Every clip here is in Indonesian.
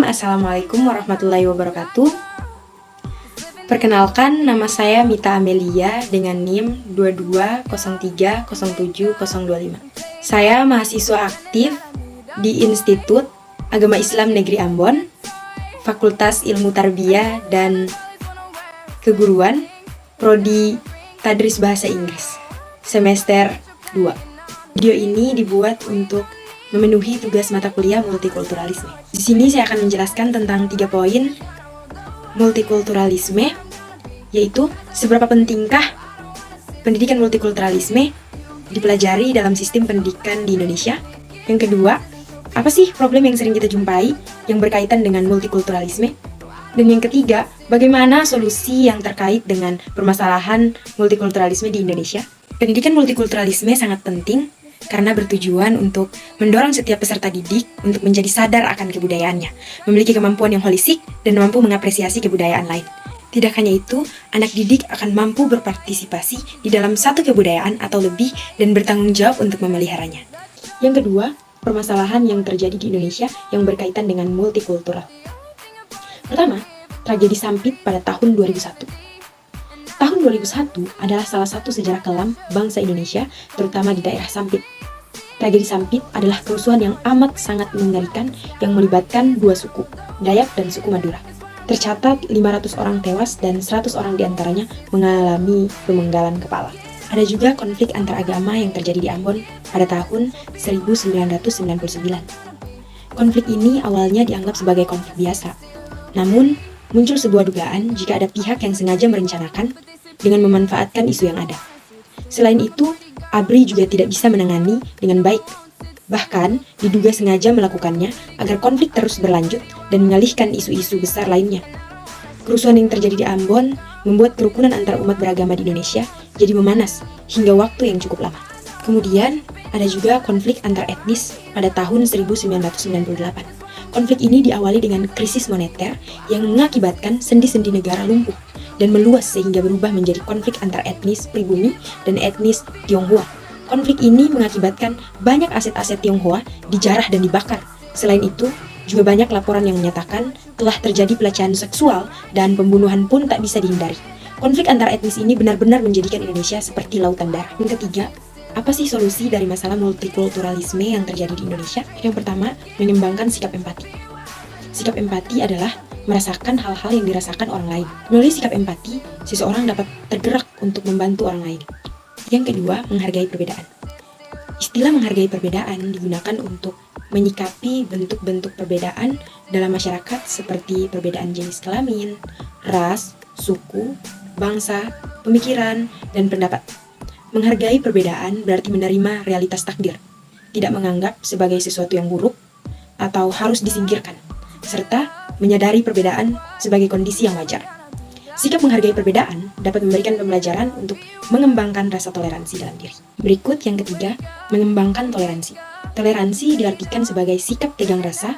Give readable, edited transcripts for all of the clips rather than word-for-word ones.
Assalamualaikum warahmatullahi wabarakatuh. Perkenalkan, nama saya Mita Amelia dengan NIM 2203070025. Saya mahasiswa aktif di Institut Agama Islam Negeri Ambon, Fakultas Ilmu Tarbiyah dan Keguruan, Prodi Tadris Bahasa Inggris, semester 2. Video ini dibuat untuk memenuhi tugas mata kuliah multikulturalisme. Di sini saya akan menjelaskan tentang 3 poin multikulturalisme, yaitu seberapa pentingkah pendidikan multikulturalisme dipelajari dalam sistem pendidikan di Indonesia. Yang kedua, apa sih problem yang sering kita jumpai yang berkaitan dengan multikulturalisme? Dan yang ketiga, bagaimana solusi yang terkait dengan permasalahan multikulturalisme di Indonesia? Pendidikan multikulturalisme sangat penting karena bertujuan untuk mendorong setiap peserta didik untuk menjadi sadar akan kebudayaannya, memiliki kemampuan yang holistik, dan mampu mengapresiasi kebudayaan lain. Tidak hanya itu, anak didik akan mampu berpartisipasi di dalam satu kebudayaan atau lebih dan bertanggung jawab untuk memeliharanya. Yang kedua, permasalahan yang terjadi di Indonesia yang berkaitan dengan multikultural. Pertama, tragedi Sampit pada tahun 2001. Tahun 2001 adalah salah satu sejarah kelam bangsa Indonesia, terutama di daerah Sampit. Tragedi Sampit adalah kerusuhan yang amat sangat mengerikan yang melibatkan 2 suku, Dayak dan suku Madura. Tercatat 500 orang tewas dan 100 orang diantaranya mengalami pemenggalan kepala. Ada juga konflik antar agama yang terjadi di Ambon pada tahun 1999. Konflik ini awalnya dianggap sebagai konflik biasa. Namun, muncul sebuah dugaan jika ada pihak yang sengaja merencanakan dengan memanfaatkan isu yang ada. Selain itu, ABRI juga tidak bisa menangani dengan baik. Bahkan, diduga sengaja melakukannya agar konflik terus berlanjut dan mengalihkan isu-isu besar lainnya. Kerusuhan yang terjadi di Ambon membuat kerukunan antar umat beragama di Indonesia jadi memanas hingga waktu yang cukup lama. Kemudian, ada juga konflik antar etnis pada tahun 1998. Konflik ini diawali dengan krisis moneter yang mengakibatkan sendi-sendi negara lumpuh dan meluas sehingga berubah menjadi konflik antar etnis pribumi dan etnis Tionghoa. Konflik ini mengakibatkan banyak aset-aset Tionghoa dijarah dan dibakar. Selain itu, juga banyak laporan yang menyatakan telah terjadi pelecehan seksual dan pembunuhan pun tak bisa dihindari. Konflik antar etnis ini benar-benar menjadikan Indonesia seperti lautan darah. Yang ketiga, apa sih solusi dari masalah multikulturalisme yang terjadi di Indonesia? Yang pertama, mengembangkan sikap empati. Sikap empati adalah merasakan hal-hal yang dirasakan orang lain. Melalui sikap empati, seseorang dapat tergerak untuk membantu orang lain. Yang kedua, menghargai perbedaan. Istilah menghargai perbedaan digunakan untuk menyikapi bentuk-bentuk perbedaan dalam masyarakat seperti perbedaan jenis kelamin, ras, suku, bangsa, pemikiran, dan pendapat. Menghargai perbedaan berarti menerima realitas takdir, tidak menganggap sebagai sesuatu yang buruk atau harus disingkirkan, serta menyadari perbedaan sebagai kondisi yang wajar. Sikap menghargai perbedaan dapat memberikan pembelajaran untuk mengembangkan rasa toleransi dalam diri. Berikut yang ketiga, mengembangkan toleransi. Toleransi diartikan sebagai sikap tegang rasa,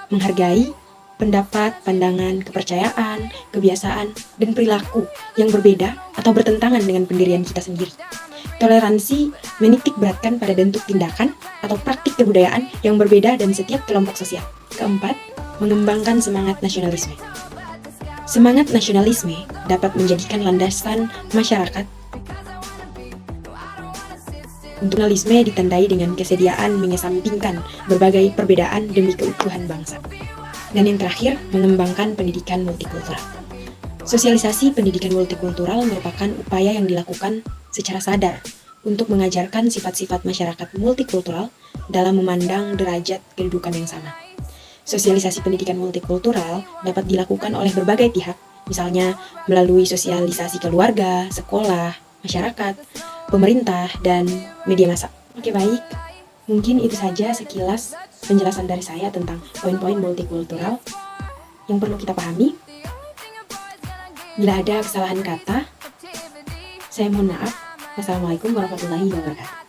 menghargai pendapat, pandangan, kepercayaan, kebiasaan, dan perilaku yang berbeda atau bertentangan dengan pendirian kita sendiri. Toleransi menitik beratkan pada bentuk tindakan atau praktik kebudayaan yang berbeda dan setiap kelompok sosial. Keempat, mengembangkan semangat nasionalisme. Semangat nasionalisme dapat menjadikan landasan masyarakat. Nasionalisme ditandai dengan kesediaan mengesampingkan berbagai perbedaan demi keutuhan bangsa. Dan yang terakhir, mengembangkan pendidikan multikultural. Sosialisasi pendidikan multikultural merupakan upaya yang dilakukan secara sadar untuk mengajarkan sifat-sifat masyarakat multikultural dalam memandang derajat kedudukan yang sama. Sosialisasi pendidikan multikultural dapat dilakukan oleh berbagai pihak, misalnya melalui sosialisasi keluarga, sekolah, masyarakat, pemerintah, dan media massa. Oke, baik. Mungkin itu saja sekilas penjelasan dari saya tentang poin-poin multikultural yang perlu kita pahami. Bila ada kesalahan kata, saya mohon maaf. Wassalamualaikum warahmatullahi wabarakatuh.